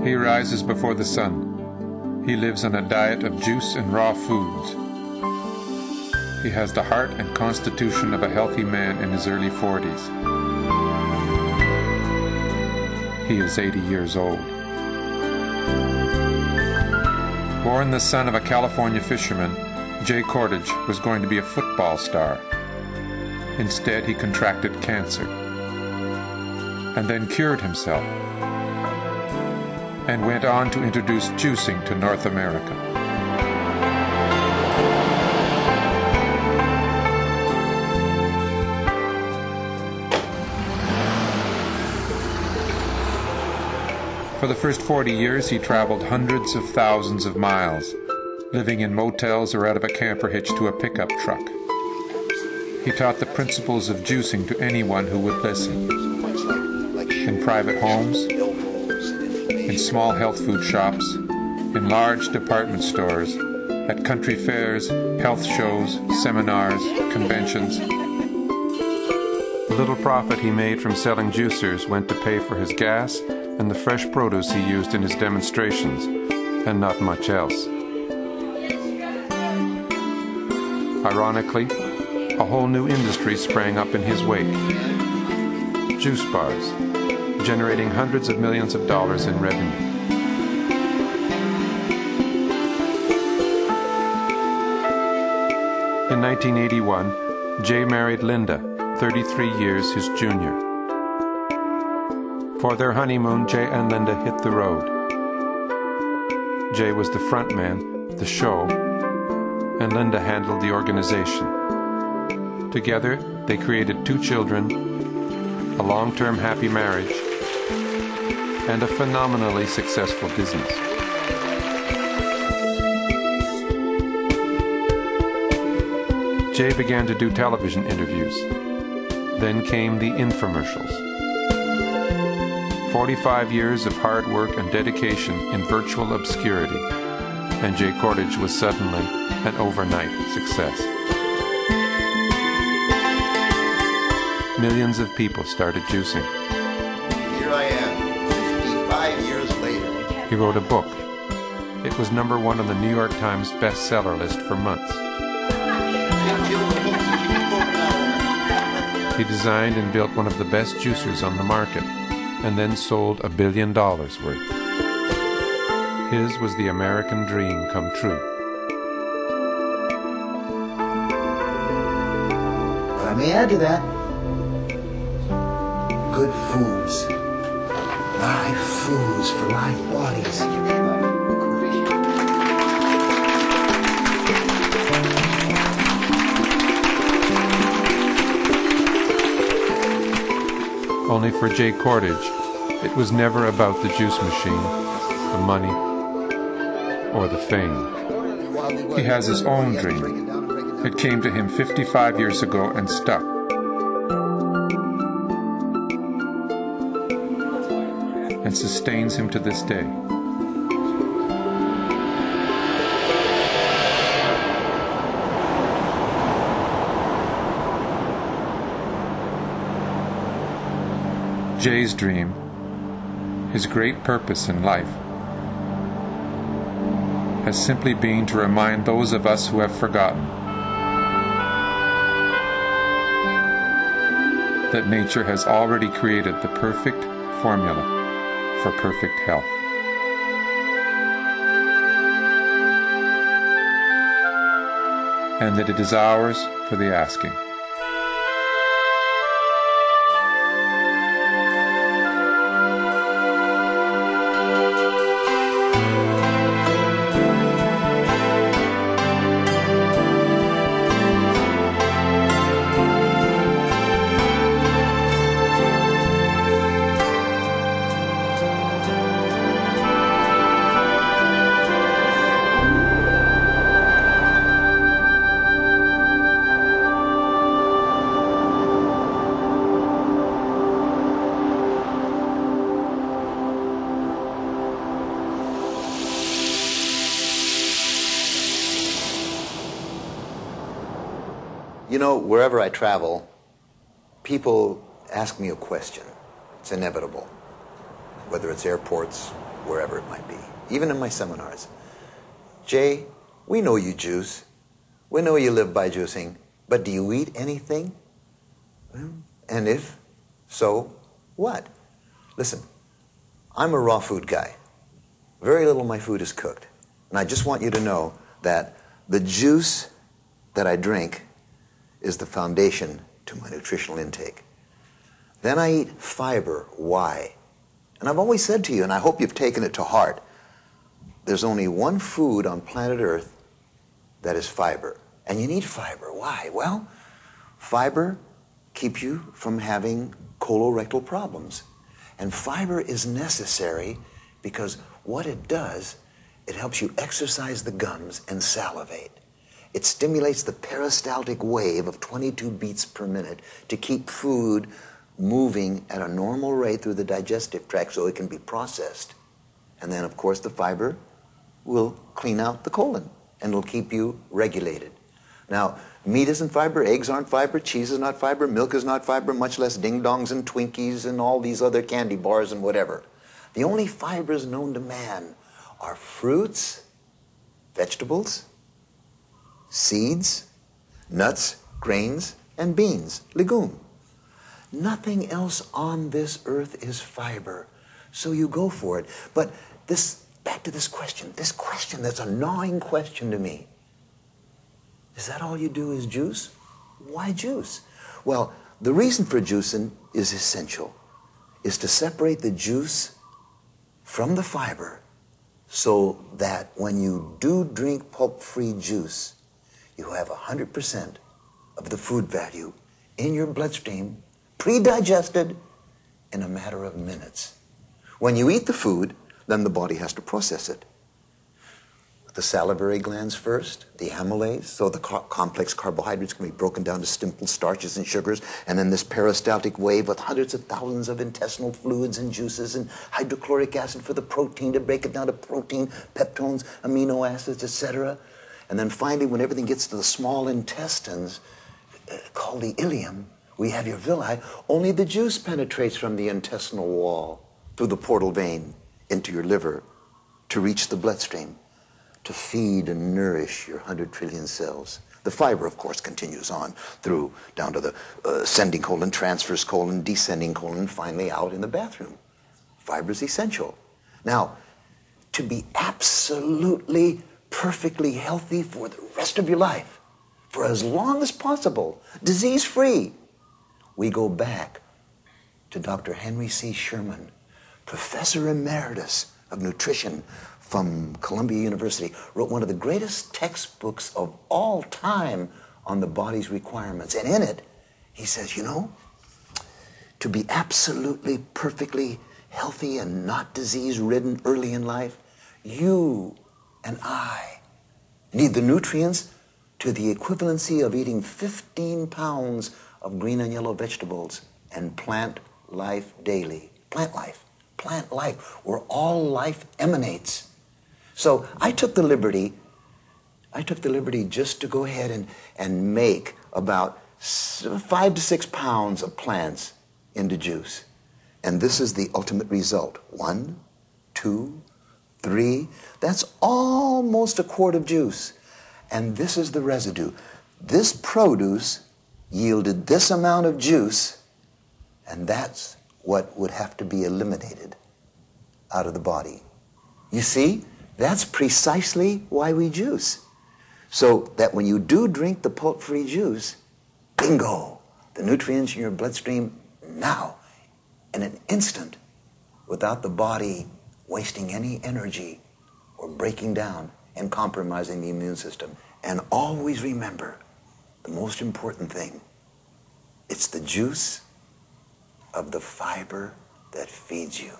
He rises before the sun. He lives on a diet of juice and raw foods. He has the heart and constitution of a healthy man in his early 40s. He is 80 years old. Born the son of a California fisherman, Jay Kordich was going to be a football star. Instead, he contracted cancer and then cured himself and went on to introduce juicing to North America. For the first 40 years, he traveled hundreds of thousands of miles, living in motels or out of a camper hitched to a pickup truck. He taught the principles of juicing to anyone who would listen. In private homes, in small health food shops, in large department stores, at country fairs, health shows, seminars, conventions. The little profit he made from selling juicers went to pay for his gas and the fresh produce he used in his demonstrations, and not much else. Ironically, a whole new industry sprang up in his wake. Juice bars, generating hundreds of millions of dollars in revenue. In 1981, Jay married Linda, 33 years his junior. For their honeymoon, Jay and Linda hit the road. Jay was the front man, the show, and Linda handled the organization. Together, they created 2 children, a long-term happy marriage, and a phenomenally successful business. Jay began to do television interviews. Then came the infomercials. 45 years of hard work and dedication in virtual obscurity, and Jay Kordich was suddenly an overnight success. Millions of people started juicing. Here I am, 55 years later. He wrote a book. It was #1 on the New York Times bestseller list for months. He designed and built one of the best juicers on the market, and then sold $1 billion worth. His was the American dream come true. But I may add to that, good foods. Live foods for live bodies. Only for Jay Kordich, it was never about the juice machine, the money, or the fame. He has his own dream. It came to him 55 years ago and stuck. And sustains him to this day. Jay's dream, his great purpose in life, has simply been to remind those of us who have forgotten that nature has already created the perfect formula for perfect health. And that it is ours for the asking. You know, wherever I travel, people ask me a question. It's inevitable. whether it's airports, wherever it might be, even in my seminars. Jay, we know you juice. We know you live by juicing, but do you eat anything? And if so, what? Listen, I'm a raw food guy. Very little of my food is cooked. And I just want you to know that the juice that I drink is the foundation to my nutritional intake. Then I eat fiber. Why? And I've always said to you, and I hope you've taken it to heart, there's only one food on planet Earth that is fiber. And you need fiber. Why? Well, fiber keeps you from having colorectal problems. And fiber is necessary because what it does, it helps you exercise the gums and salivate. It stimulates the peristaltic wave of 22 beats per minute to keep food moving at a normal rate through the digestive tract so it can be processed. And then, of course, the fiber will clean out the colon and will keep you regulated. Now, meat isn't fiber, eggs aren't fiber, cheese is not fiber, milk is not fiber, much less ding-dongs and Twinkies and all these other candy bars and whatever. The only fibers known to man are fruits, vegetables, seeds, nuts, grains, and beans, legume. Nothing else on this earth is fiber, so you go for it. But back to this question that's a gnawing question to me. Is that all you do is juice? Why juice? Well, the reason for juicing is essential, is to separate the juice from the fiber so that when you do drink pulp-free juice, you have 100% of the food value in your bloodstream, pre-digested in a matter of minutes. When you eat the food, then the body has to process it. The salivary glands first, the amylase, so the complex carbohydrates can be broken down to simple starches and sugars, and then this peristaltic wave with hundreds of thousands of intestinal fluids and juices and hydrochloric acid for the protein to break it down to protein, peptones, amino acids, etc. And then finally, when everything gets to the small intestines, called the ileum, we have your villi, only the juice penetrates from the intestinal wall through the portal vein into your liver to reach the bloodstream, to feed and nourish your 100 trillion cells. The fiber, of course, continues on through down to the ascending colon, transverse colon, descending colon, finally out in the bathroom. Fiber is essential. Now, to be absolutely, perfectly healthy for the rest of your life, for as long as possible, disease-free, we go back to Dr. Henry C. Sherman, Professor Emeritus of Nutrition from Columbia University, wrote one of the greatest textbooks of all time on the body's requirements. And in it, he says, you know, to be absolutely, perfectly healthy and not disease-ridden early in life, you and I need the nutrients to the equivalency of eating 15 pounds of green and yellow vegetables and plant life daily. Plant life, where all life emanates. So I took the liberty just to go ahead and make about 5 to 6 pounds of plants into juice. And this is the ultimate result. 1, 2, 3. That's almost a quart of juice. And this is the residue. This produce yielded this amount of juice, and that's what would have to be eliminated out of the body. You see, that's precisely why we juice. So that when you do drink the pulp-free juice, bingo, the nutrients in your bloodstream now, in an instant, without the body wasting any energy or breaking down and compromising the immune system. And always remember, the most important thing, it's the juice of the fiber that feeds you.